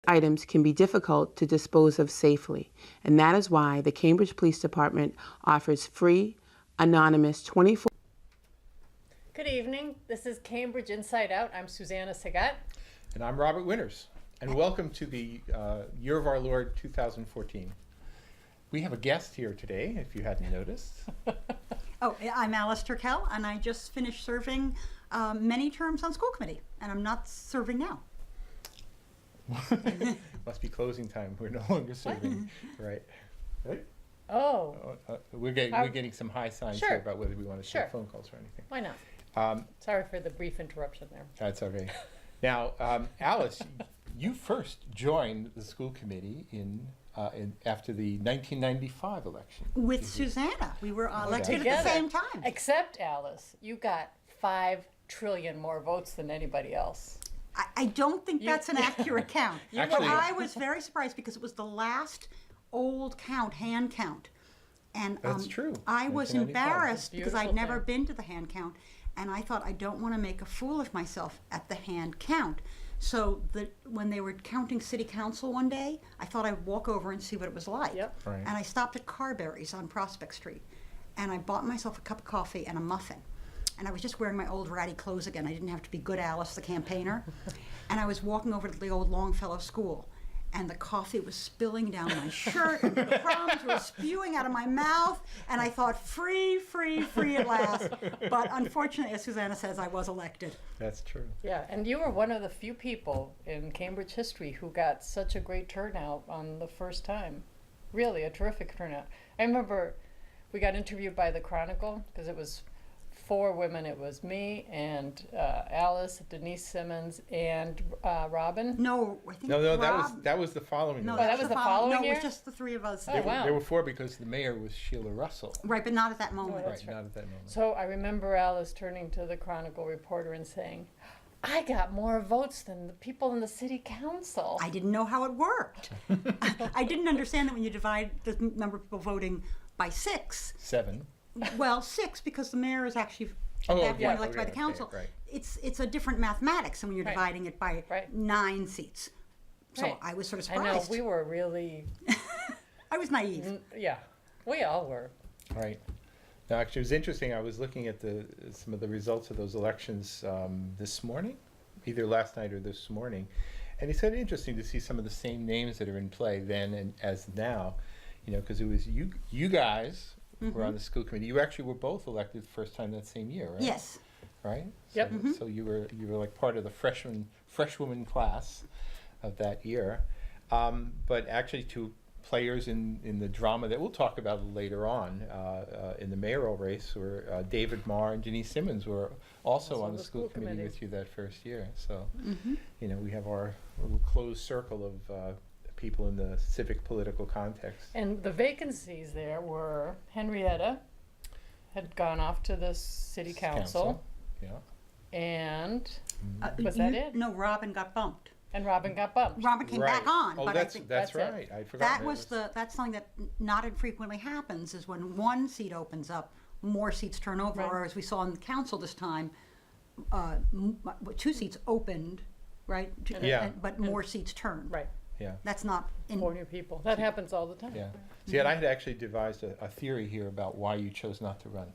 items can be difficult to dispose of safely, and that is why the Cambridge Police Department offers free, anonymous 24. Good evening. This is Cambridge Inside Out. I'm Susana Segat. And I'm Robert Winters. And welcome to the Year of Our Lord 2014. We have a guest here today, if you hadn't noticed. Oh, I'm Alice Turkel, and I just finished serving many terms on school committee, and I'm not serving now. Must be closing time. We're no longer serving, right? Right? Oh, We're getting some high signs Sure. here about whether we want to Sure. take phone calls or anything. why not? Sorry for the brief interruption there. That's okay. Now, Alice, you first joined the school committee after the 1995 election. With Susana. We were elected at Together. the same time. Except, Alice, you got 5 trillion more votes than anybody else. I don't think that's an accurate count. Actually- But I was very surprised because it was the last old count, hand count. And That's true. I was 1995. embarrassed because I'd Beautiful never thing. been to the hand count. And I thought, I don't want to make a fool of myself at the hand count. So when they were counting city council one day, I thought I'd walk over and see what it was like. Yep. Right. And I stopped at Carberry's on Prospect Street. And I bought myself a cup of coffee and a muffin. And I was just wearing my old ratty clothes again. I didn't have to be good Alice, the campaigner. And I was walking over to the old Longfellow School. And the coffee was spilling down my shirt, and the crumbs were spewing out of my mouth. And I thought, free, free, free at last. But unfortunately, as Susana says, I was elected. That's true. Yeah, and you were one of the few people in Cambridge history who got such a great turnout on the first time. Really, a terrific turnout. I remember we got interviewed by the Chronicle because it was 4 women. It was me and Alice, Denise Simmons, and Robin. No, I think No, Rob, that was the following no, election. that that's was the following. following No, it year? was just the 3 of us. Oh, wow. There were 4 because the mayor was Sheila Russell. Right, but not at that moment. that's Not at that moment. So I remember Alice turning to the Chronicle reporter and saying, I got more votes than the people in the city council. I didn't know how it worked. I didn't understand that when you divide the number of people voting by 6, 7. well, 6 because the mayor is actually Oh, at that point yeah, elected by the okay, council. right. It's a different mathematics than when you're Right. dividing it by Right. 9 seats. So Right. I was sort of I know, surprised. we were really, I was naive. yeah, we all were. Right. Now, actually, it was interesting. I was looking at some of the results of those elections this morning, either last night or this morning, and it's kind of interesting to see some of the same names that are in play then and as now. You know, because it was you guys were on the school committee. You actually were both elected the first time that same year, right? Yes. Right. Yep. So you were like part of the freshwoman class of that year, but actually to players in the drama that we'll talk about later on in the mayoral race were David Marr and Denise Simmons were also on the school committee with you that first year. So you know, we have our little closed circle of people in the civic political context. And the vacancies there were Henrietta had gone off to the city council, Yeah. and Was that it? No, Robin got bumped. and Robin got bumped. Robin came back on, Oh, but that's I think that's that's it. right. I forgot. that's something that not infrequently happens is when one seat opens up, more seats turn over, Right. or as we saw in the council this time, 2 seats opened, right? Yeah. But more seats turned. Right, Yeah. That's not in. 4 new people. That happens all the time. Yeah. See, and I had actually devised a theory here about why you chose not to run.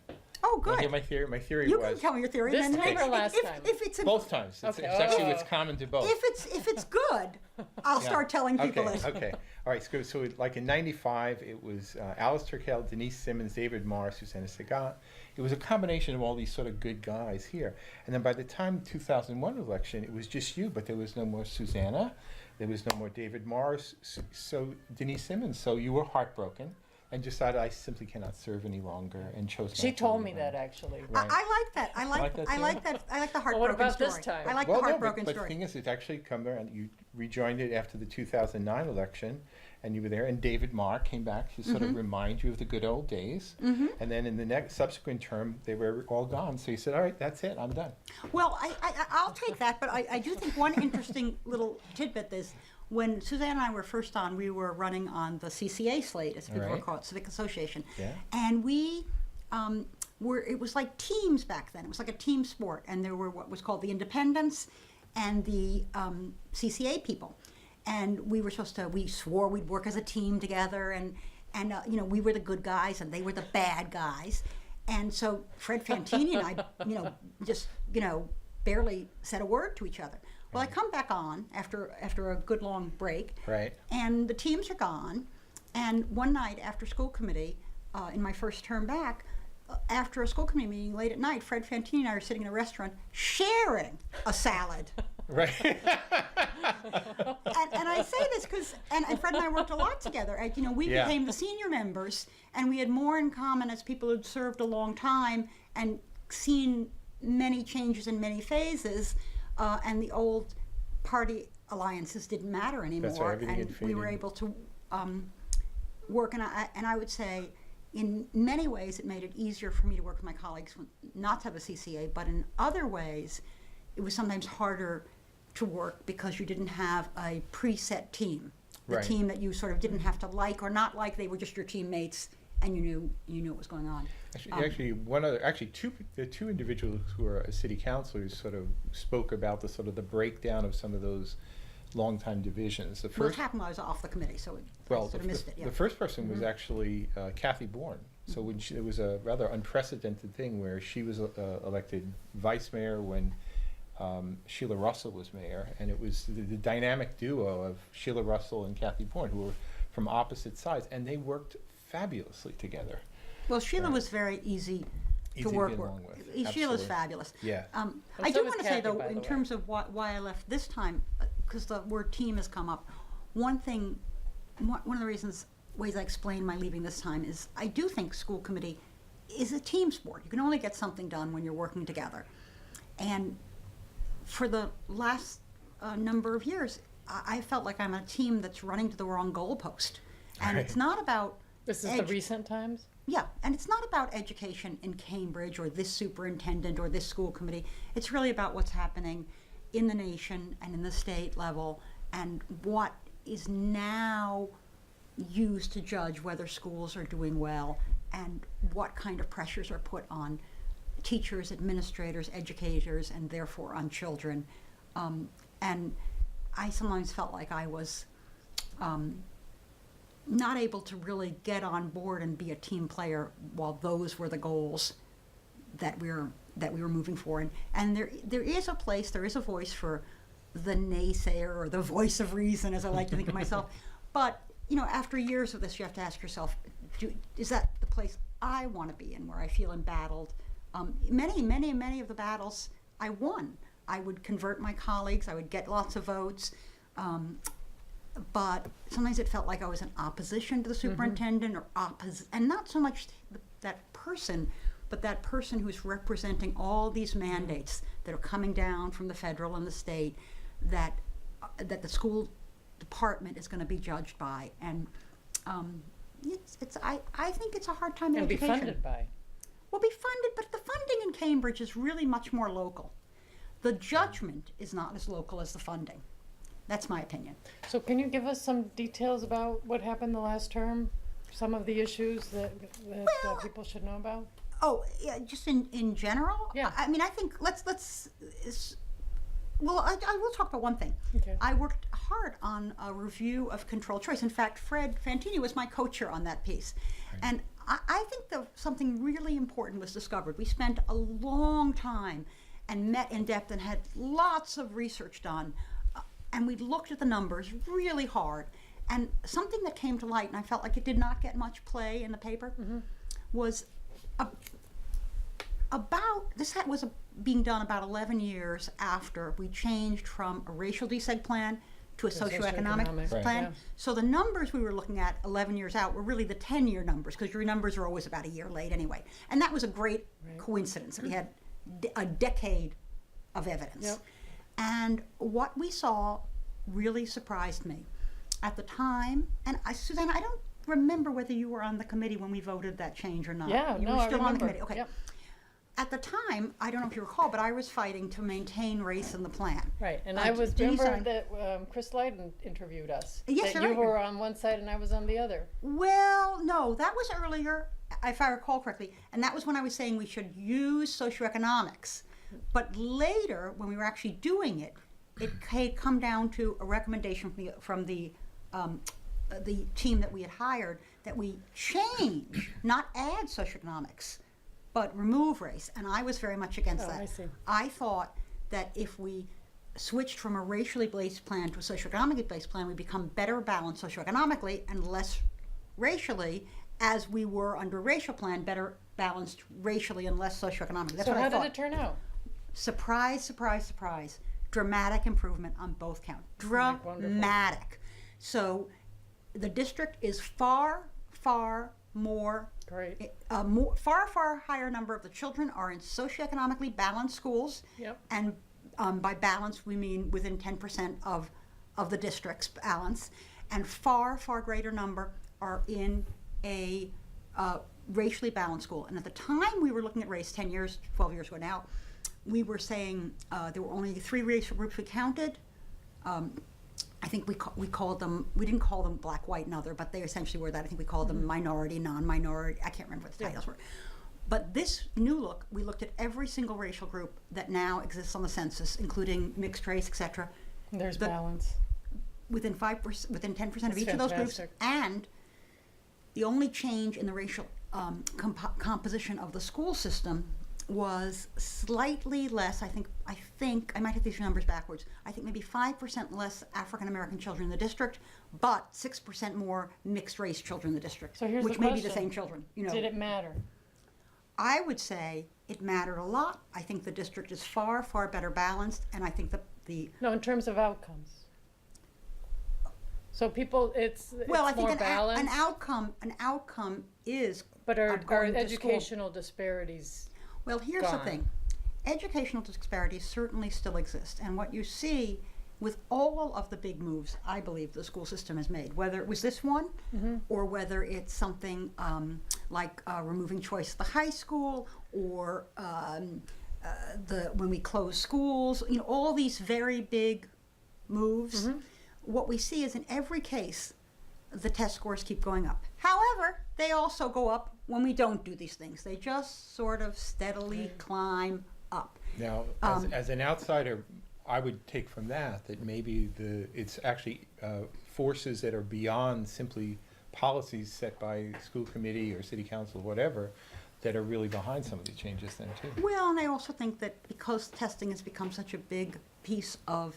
Oh, Wanna hear good. my theory? My theory You was can tell me your theory. This then time or if- last if, time? If it's a, both times. It's, Okay. it's actually Oh. it's common to both. if it's good, I'll Yeah. start telling people Okay. it. Okay. All right. So like in '95, it was Alice Turkel, Denise Simmons, David Marr, Susana Segat. It was a combination of all these sort of good guys here. And then by the time 2001 election, it was just you, but there was no more Susana. There was no more David Marr, so Denise Simmons. So you were heartbroken and decided I simply cannot serve any longer and chose not She to told me rerun. that actually. Right. I like that. I like like that I too? like that. I like the Well, heartbroken what about story. this time? I like Well, the no, heartbroken but the story. thing is, it's actually come there, and you rejoined it after the 2009 election, and you were there, and David Marr came back to sort of remind you of the good old days, and then in the next subsequent term, they were all gone, so you said, all right, that's it, I'm done. Well, I'll take that, but I do think one interesting little tidbit is when Suzanne and I were first on, we were running on the CCA slate, as people Right. call it, Civic Association, Yeah. and we it was like teams back then. It was like a team sport, and there were what was called the independents and the CCA people. and we swore we'd work as a team together, and we were the good guys and they were the bad guys. And so Fred Fantini and I, just, barely said a word to each other. Well, I come back on after a good long break, Right. and the teams are gone. And one night after school committee, in my first term back, after a school committee meeting late at night, Fred Fantini and I are sitting in a restaurant sharing a salad. Right. And I say this because, and Fred and I worked a lot together. We Yeah. became the senior members, and we had more in common as people who'd served a long time and seen many changes in many phases, and the old party alliances didn't matter anymore. That's right, everything had and we were faded. able to work, and I would say, in many ways, it made it easier for me to work with my colleagues not to have a CCA, but in other ways, it was sometimes harder to work because you didn't have a preset team. The Right. team that you sort of didn't have to like or not like, they were just your teammates, and you knew what was going on. The two individuals who are city councilors sort of spoke about the breakdown of some of those longtime divisions. The Well, it first, happened while I was off the committee, so I well, sort of missed it. Yeah. the first person was actually Kathy Bourne. So when it was a rather unprecedented thing where she was elected vice mayor when Sheila Russell was mayor, and it was the dynamic duo of Sheila Russell and Kathy Bourne, who were from opposite sides, and they worked fabulously together. Well, Sheila was very easy Easy to work get with. along with. Sheila's Absolutely. fabulous. Yeah. I so do was want to say, Kathy, though, by the in way. terms of why I left this time, because the word team has come up, one of the ways I explain my leaving this time is I do think school committee is a team sport. You can only get something done when you're working together. And for the last number of years, I felt like I'm a team that's running to the wrong goalpost. And it's not about This is the recent times? yeah, and it's not about education in Cambridge or this superintendent or this school committee. It's really about what's happening in the nation and in the state level, and what is now used to judge whether schools are doing well, and what kind of pressures are put on teachers, administrators, educators, and therefore on children. And I sometimes felt like I was not able to really get on board and be a team player while those were the goals that we were moving for. And there is a place, there is a voice for the naysayer, or the voice of reason, as I like to think of myself. But after years of this, you have to ask yourself, is that the place I want to be in, where I feel embattled? Many of the battles I won. I would convert my colleagues, I would get lots of votes, but sometimes it felt like I was in opposition to the superintendent, or and not so much that person, but that person who's representing all these mandates that are coming down from the federal and the state, that the school department is going to be judged by. And I think it's a hard time in And be education. funded by. Well, be funded, but the funding in Cambridge is really much more local. The judgment is not as local as the funding. That's my opinion. So can you give us some details about what happened the last term? Some of the issues that Well, people should know about? Oh, yeah, just in general? Yeah. I mean, I think well, I will talk about one thing. Okay. I worked hard on a review of controlled choice. In fact, Fred Fantini was my co-chair on that piece. And I think something really important was discovered. We spent a long time and met in depth and had lots of research done. And we looked at the numbers really hard. And something that came to light, and I felt like it did not get much play in the paper, was being done about 11 years after we changed from a racial deseg plan to a socioeconomic socioeconomic, plan. yeah. So the numbers we were looking at 11 years out were really the 10-year numbers, because your numbers are always about a year late anyway. And that was a great coincidence. We had a decade of evidence. Yep. And what we saw really surprised me. At the time, and Susana, I don't remember whether you were on the committee when we voted that change or not. Yeah, you no, were I still on the remember. committee. Okay. Yep. At the time, I don't know if you recall, but I was fighting to maintain race in the plan. Right, and Uh, I was, Denise remember and that Chris Lydon interviewed us. Yes, that you're you right. were on one side and I was on the other. Well, no, that was earlier, if I recall correctly, and that was when I was saying we should use socioeconomics. But later, when we were actually doing it, it had come down to a recommendation from the team that we had hired that we change, not add socioeconomics, but remove race. And I was very much against that. I see. I thought that if we switched from a racially based plan to a socioeconomically based plan, we become better balanced socioeconomically and less racially, as we were under a racial plan, better balanced racially and less socioeconomically. That's So what how I thought. did it turn out? Surprise, surprise, surprise. Dramatic improvement on both counts. Wonderful. Dramatic. So the district is far, far more, Great. far higher number of the children are in socioeconomically balanced schools. Yep. And by balance, we mean within 10% of the district's balance. And far greater number are in a racially balanced school. And at the time we were looking at race 10 years, 12 years ago now, we were saying there were only 3 racial groups we counted. I think we called them, we didn't call them black, white, and other, but they essentially were that. I think we called them minority, non-minority. I can't remember what the titles were. But this new look, we looked at every single racial group that now exists on the census, including mixed race, et cetera. There's The- balance. Within 5%, within 10% of That's each of those groups, fantastic. and the only change in the racial composition of the school system was slightly less. I think I might have these numbers backwards. I think maybe 5% less African American children in the district, but 6% more mixed race children in the district, So here's which the may be the question. same children. You know, Did it matter? I would say it mattered a lot. I think the district is far better balanced, and I think the No, in terms of outcomes. So people, it's well, I more think an balanced, outcome is. but are going to school. educational disparities? Well, here's gone? the thing. Educational disparities certainly still exist. And what you see with all of the big moves, I believe, the school system has made, whether it was this one or whether it's something like removing choice at the high school or when we close schools, you know, all these very big moves, what we see is in every case, the test scores keep going up. However, they also go up when we don't do these things. They just sort of steadily climb up. Now, as an outsider, I would take from that maybe it's actually forces that are beyond simply policies set by school committee or city council, whatever, that are really behind some of the changes then too. Well, and I also think that because testing has become such a big piece of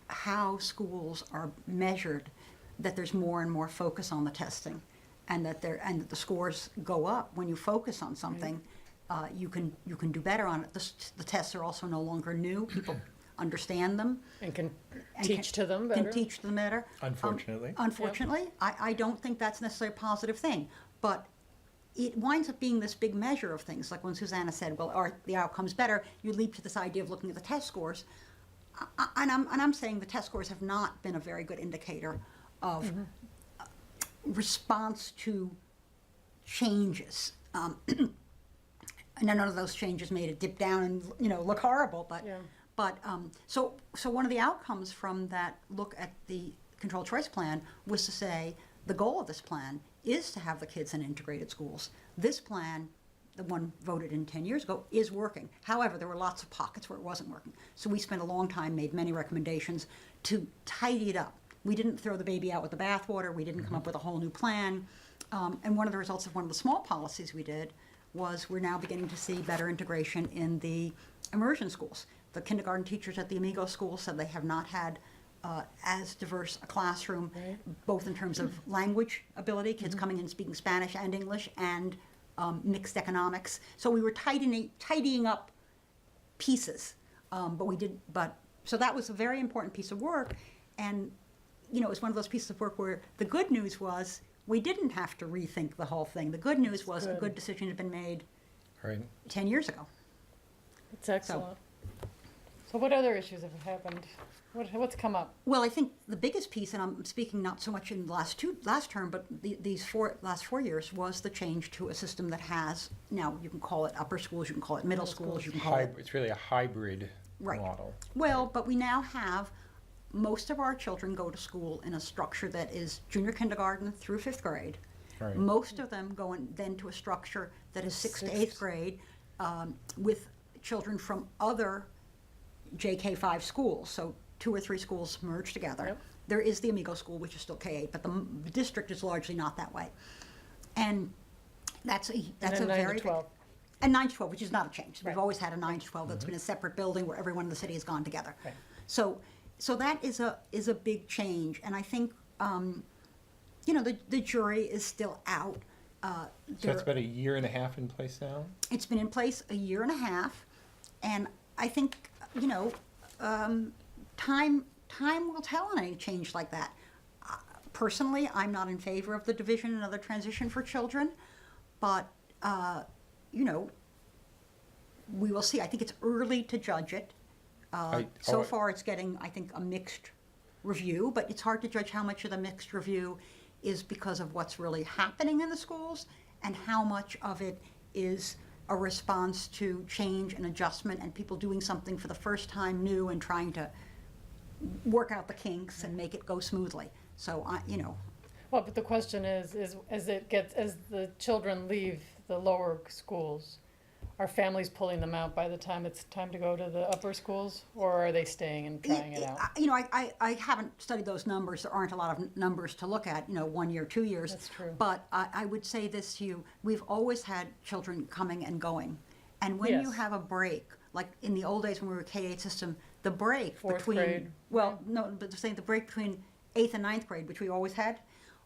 how schools are measured, that there's more and more focus on the testing, and that the scores go up when you focus on something. You can do better on it. The tests are also no longer new. People understand them And can and teach to them better? Can teach them better. Unfortunately. Unfortunately, I don't think that's necessarily a positive thing, but it winds up being this big measure of things. Like when Susana said, "Well, are the outcomes better?" You leap to this idea of looking at the test scores, and I'm saying the test scores have not been a very good indicator of response to changes. And none of those changes made it dip down and look horrible, but. Yeah. But so one of the outcomes from that look at the controlled choice plan was to say the goal of this plan is to have the kids in integrated schools. This plan, the one voted in 10 years ago, is working. However, there were lots of pockets where it wasn't working. So we spent a long time, made many recommendations to tidy it up. We didn't throw the baby out with the bathwater. We didn't come up with a whole new plan. And one of the results of one of the small policies we did was we're now beginning to see better integration in the immersion schools. The kindergarten teachers at the Amigo school said they have not had as diverse a classroom, both in terms of language ability, kids coming in speaking Spanish and English, and mixed economics. So we were tidying up pieces, so that was a very important piece of work, and it was one of those pieces of work where the good news was we didn't have to rethink the whole thing. The good news was a good decision had been made Right. 10 years ago. It's excellent. So what other issues have happened? What's come up? Well, I think the biggest piece, and I'm speaking not so much in the last term, but these last 4 years, was the change to a system that has, now you can call it upper schools, you can call it middle schools, you can call it... It's really a hybrid Right. model. Well, but we now have, most of our children go to school in a structure that is junior kindergarten through 5th grade. Right. Most of them go then to a structure that is 6th to 8th grade with children from other JK5 schools, so 2 or 3 schools merged together. Yep. There is the Amigo School, which is still K-8, but the district is largely not that way. And that's a And then very 9 to big. 12. And 9 to 12, which is not a change. Right. We've always had a 9 to 12 that's been a separate building where everyone in the city has gone together. Right. So that is a big change, and I think the jury is still out. So that's about a year and a half in place now? It's been in place a year and a half, and I think time will tell on any change like that. Personally, I'm not in favor of the division and other transition for children, but we will see. I think it's early to judge it. So far, it's getting, I think, a mixed review, but it's hard to judge how much of the mixed review is because of what's really happening in the schools and how much of it is a response to change and adjustment and people doing something for the first time new and trying to work out the kinks and make it go smoothly. So, Well, but the question is as the children leave the lower schools, are families pulling them out by the time it's time to go to the upper schools, or are they staying and trying it out? I haven't studied those numbers. There aren't a lot of numbers to look at, 1 year, 2 years. That's true. But I would say this to you, we've always had children coming and going. And when you Yes. have a break, like in the old days when we were K-8 system, the break Fourth between, grade, well, no, but saying the break between 8th and 9th grade, which we always had,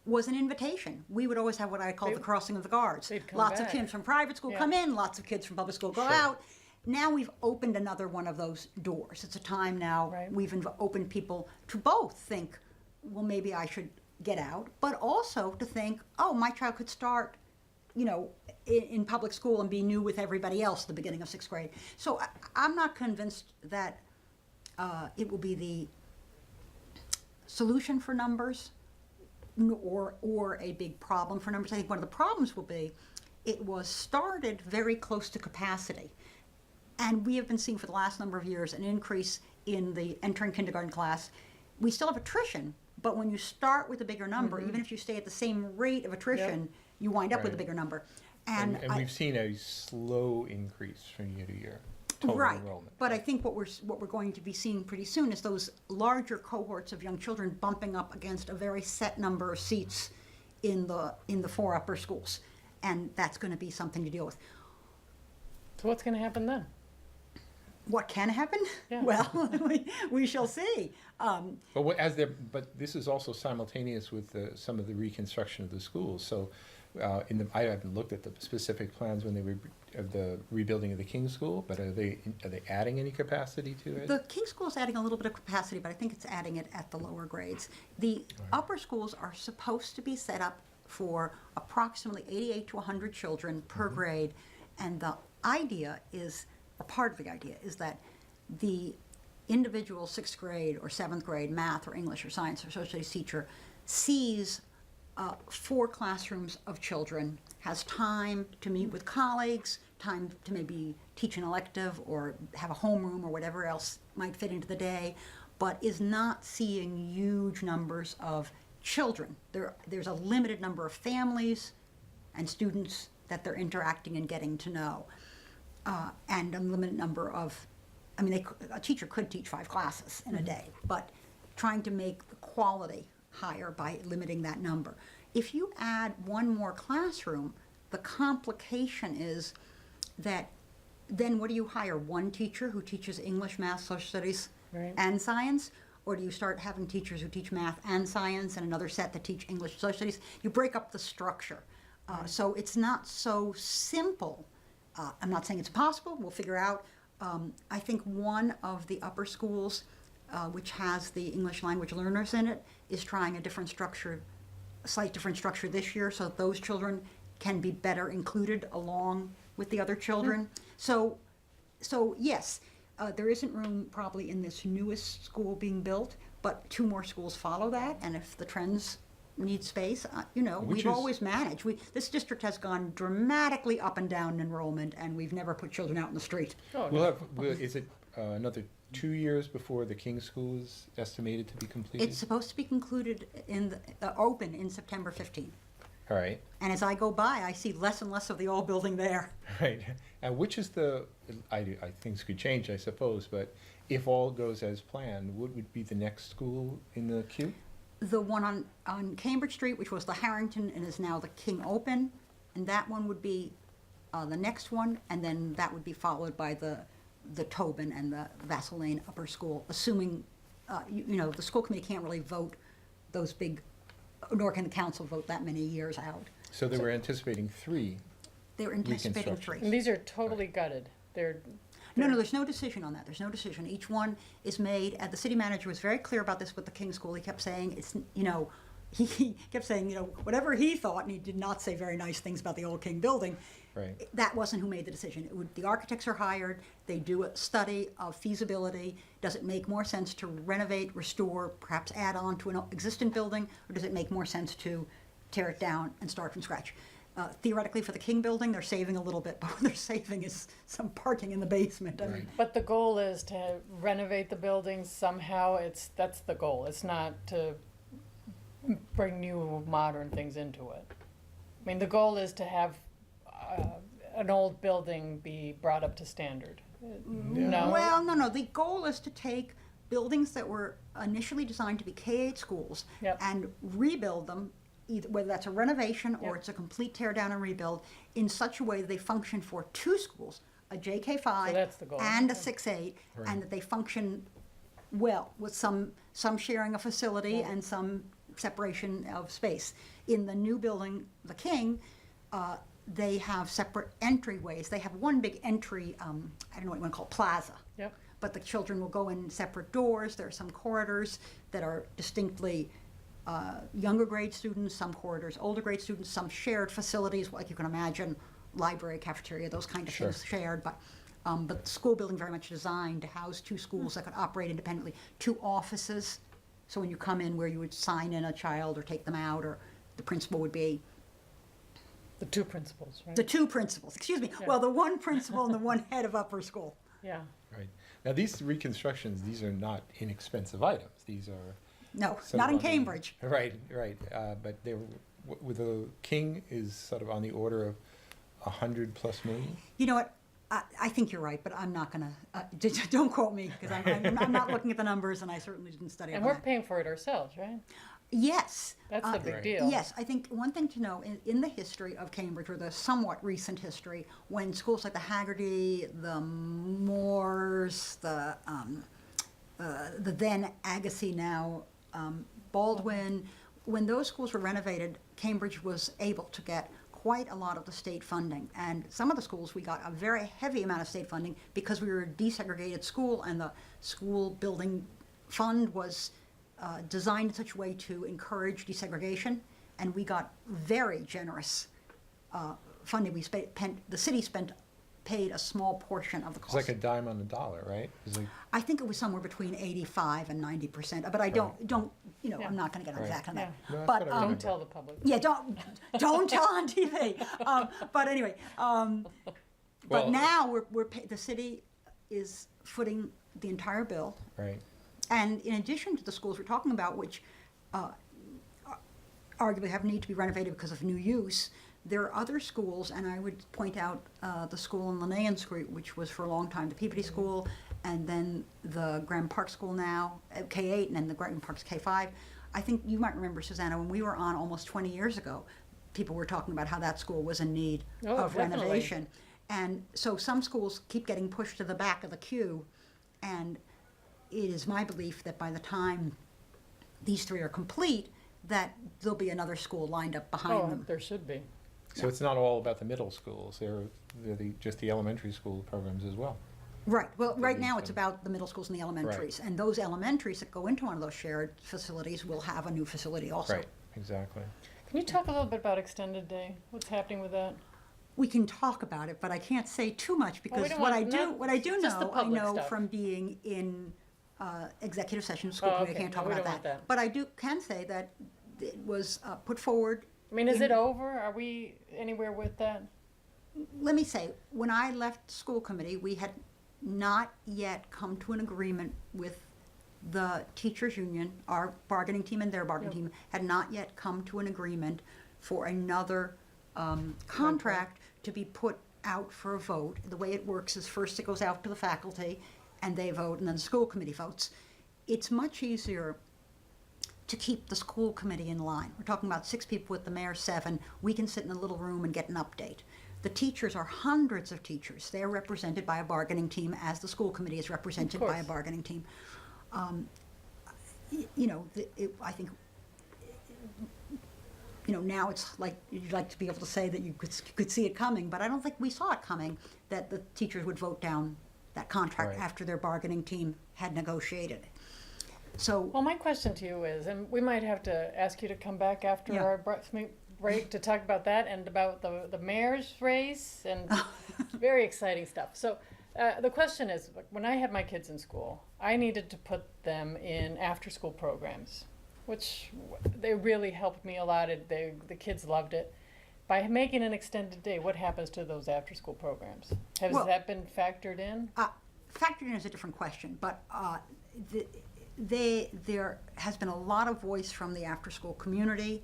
was an invitation. We would always have what I call the crossing of the guards. They'd come Lots of back. kids from private school Yeah. come in, lots of kids from public school go Sure. out. Now we've opened another one of those doors. It's a time now Right. we've opened people to both think, well, maybe I should get out, but also to think, oh, my child could start, in public school and be new with everybody else at the beginning of 6th grade. So I'm not convinced that it will be the solution for numbers or a big problem for numbers. I think one of the problems will be it was started very close to capacity. And we have been seeing for the last number of years an increase in the entering kindergarten class. We still have attrition, but when you start with a bigger number, even if you stay at the same rate of attrition, you wind up with a Right. bigger number. And we've seen a slow increase from year to year, total Right, enrollment. but I think what we're going to be seeing pretty soon is those larger cohorts of young children bumping up against a very set number of seats in the 4 upper schools, and that's going to be something to deal with. So what's going to happen then? What can happen? Yeah. Well, we shall see. But this is also simultaneous with some of the reconstruction of the schools. So, I haven't looked at the specific plans when they were the rebuilding of the King School. But are they adding any capacity to it? The King School is adding a little bit of capacity, but I think it's adding it at the lower grades. The upper schools are supposed to be set up for approximately 88 to 100 children per grade, and the idea is, or part of the idea is that the individual 6th grade or 7th grade math or English or science or social studies teacher sees 4 classrooms of children, has time to meet with colleagues, time to maybe teach an elective or have a homeroom or whatever else might fit into the day, but is not seeing huge numbers of children. There's a limited number of families and students that they're interacting and getting to know, and a limited number of, a teacher could teach 5 classes in a day, but trying to make the quality higher by limiting that number. If you add 1 more classroom, the complication is that then what do you hire? 1 teacher who teaches English, math, social studies, Right. and science? Or do you start having teachers who teach math and science and another set that teach English, social studies? You break up the structure. So it's not so simple. I'm not saying it's impossible. We'll figure out. I think one of the upper schools, which has the English language learners in it, is trying a slight different structure this year, so that those children can be better included along with the other children. So yes, there isn't room probably in this newest school being built, but 2 more schools follow that, and if the trends need space, we've always managed. This district has gone dramatically up and down in enrollment, and we've never put children out in the street. Oh, no. Is it another 2 years before the King School is estimated to be completed? It's supposed to be concluded open in September 15. All right, And as I go by, I see less and less of the old building there. right. And which is things could change, I suppose, but if all goes as planned, what would be the next school in the queue? The one on Cambridge Street, which was the Harrington and is now the King Open, and that one would be the next one, and then that would be followed by the Tobin and the Vassal Lane Upper School, assuming, the school committee can't really vote those big, nor can the council vote that many years out. So they were anticipating 3. They were anticipating Reconstruction. 3. And these are totally gutted. They're No, there's no decision on that. There's no decision. Each one is made, and the city manager was very clear about this with the King School. He kept saying, he kept saying, whatever he thought, and he did not say very nice things about the old King building. Right. That wasn't who made the decision. The architects are hired, they do a study of feasibility. Does it make more sense to renovate, restore, perhaps add on to an existing building, or does it make more sense to tear it down and start from scratch? Theoretically, for the King building, they're saving a little bit, but what they're saving is some parking in the basement. I mean, But the goal is to renovate the building somehow. That's the goal. It's not to bring new modern things into it. I mean, the goal is to have an old building be brought up to standard. No? Well, no. The goal is to take buildings that were initially designed to be K-8 schools Yep. and rebuild them, either whether that's a renovation or Yep. it's a complete tear down and rebuild, in such a way that they function for 2 schools, a JK5 So that's the goal. and a Okay. 6-8, Right. and that they function well with some sharing of facility and some separation of space. In the new building, the King, they have separate entryways. They have one big entry, I don't know what you want to call it, plaza. Yep. But the children will go in separate doors. There are some corridors that are distinctly younger grade students, some corridors older grade students, some shared facilities, like you can imagine, library, cafeteria, those kind of Sure. things shared. But the school building very much designed to house 2 schools that could operate independently, 2 offices. So when you come in, where you would sign in a child or take them out, or the principal would be The 2 principals, right? the 2 principals. Excuse me. Yeah. Well, the 1 principal and the 1 head of upper school. Yeah. Right. Now, these reconstructions, these are not inexpensive items. These are No, sort not of in on the- Cambridge. Right. But they're, with the King is sort of on the order of 100+ million. You know what? I think you're right, but I'm not going to, don't quote me, because I'm not looking at the numbers, and I certainly didn't study up And on we're that. paying for it ourselves, right? Yes. That's the big Right. deal. Yes, I think one thing to know, in the history of Cambridge, or the somewhat recent history, when schools like the Haggerty, the Moores, the then Agassiz, now Baldwin, when those schools were renovated, Cambridge was able to get quite a lot of the state funding. And some of the schools, we got a very heavy amount of state funding because we were a desegregated school, and the school building fund was designed in such a way to encourage desegregation, and we got very generous funding. The city paid a small portion of the It's cost. like a dime on the dollar, right? It's like, I think it was somewhere between 85 and 90%, but I don't, Yeah. I'm not going to get Right. exact on that. No, that's But what I Don't remember. tell the public. yeah, don't tell on TV. But anyway, Well- but now the city is footing the entire bill. right. And in addition to the schools we're talking about, which arguably have need to be renovated because of new use, there are other schools, and I would point out the school in Linnaean Street, which was for a long time the Peabody School, and then the Grand Park School now, K-8, and then the Grand Park's K-5. I think you might remember, Susana, when we were on almost 20 years ago, people were talking about how that school was in need Oh, of definitely. renovation. And so some schools keep getting pushed to the back of the queue, and it is my belief that by the time these 3 are complete, that there'll be another school lined up behind Oh, them. there should be. So it's not all about the middle schools. They're just the elementary school programs as well. Right. Well, right now it's Right. about the middle schools and the elementaries. And those elementaries that go into one of those shared facilities will have a new facility also. Right. Exactly. Can you talk a little bit about extended day? What's happening with that? We can talk about it, but I can't say too much because we don't what want- I do just the know, I public know stuff. from being in executive session of school Oh, committee, I okay. can't No, talk we about don't want that. But I can say that it was put forward. I mean, is in- it over? Are we anywhere with that? Let me say, when I left school committee, we had not yet come to an agreement with the teachers union. Our bargaining team and their bargaining Yep. team had not yet come to an agreement for another contract to be put out for a vote. The way it works is first it goes out to the faculty and they vote, and then the school committee votes. It's much easier to keep the school committee in line. We're talking about 6 people with the mayor 7. We can sit in a little room and get an update. The teachers are hundreds of teachers. They're represented by a bargaining team, as the school committee is represented by a bargaining team. I think, now it's like, you'd like to be able to say that you could see it coming, but I don't think we saw it coming, that the teachers would vote down that contract Right. after their bargaining team had negotiated it. So, Well, my question to you is, and we might have to ask you to come back after Yeah. our break to talk about that and about the mayor's race and very exciting stuff. So the question is, when I had my kids in school, I needed to put them in after-school programs, which they really helped me a lot. The kids loved it. By making an extended day, what happens to those after-school programs? Has Well, that been factored in? factored in is a different question, but there has been a lot of voice from the after-school community.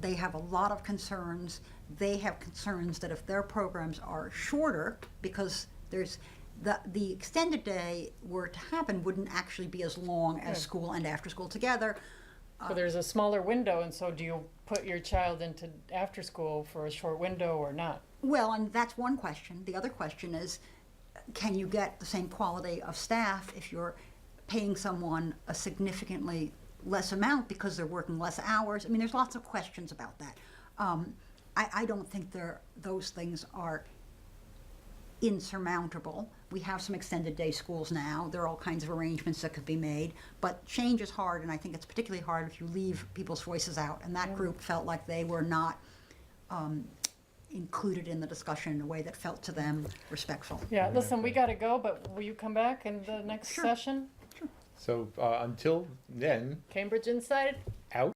They have a lot of concerns. They have concerns that if their programs are shorter, because there's the extended day were to happen wouldn't actually be as long as school and after school together. So there's a smaller window, and so do you put your child into after school for a short window or not? Well, and that's one question. The other question is, can you get the same quality of staff if you're paying someone a significantly less amount because they're working less hours? I mean, there's lots of questions about that. I don't think those things are insurmountable. We have some extended day schools now. There are all kinds of arrangements that could be made, but change is hard, and I think it's particularly hard if you leave people's voices out, and that group felt like they were not included in the discussion in a way that felt to them respectful. Yeah, listen, we gotta go, but will you come back in the next Sure. session? So until then, Cambridge Inside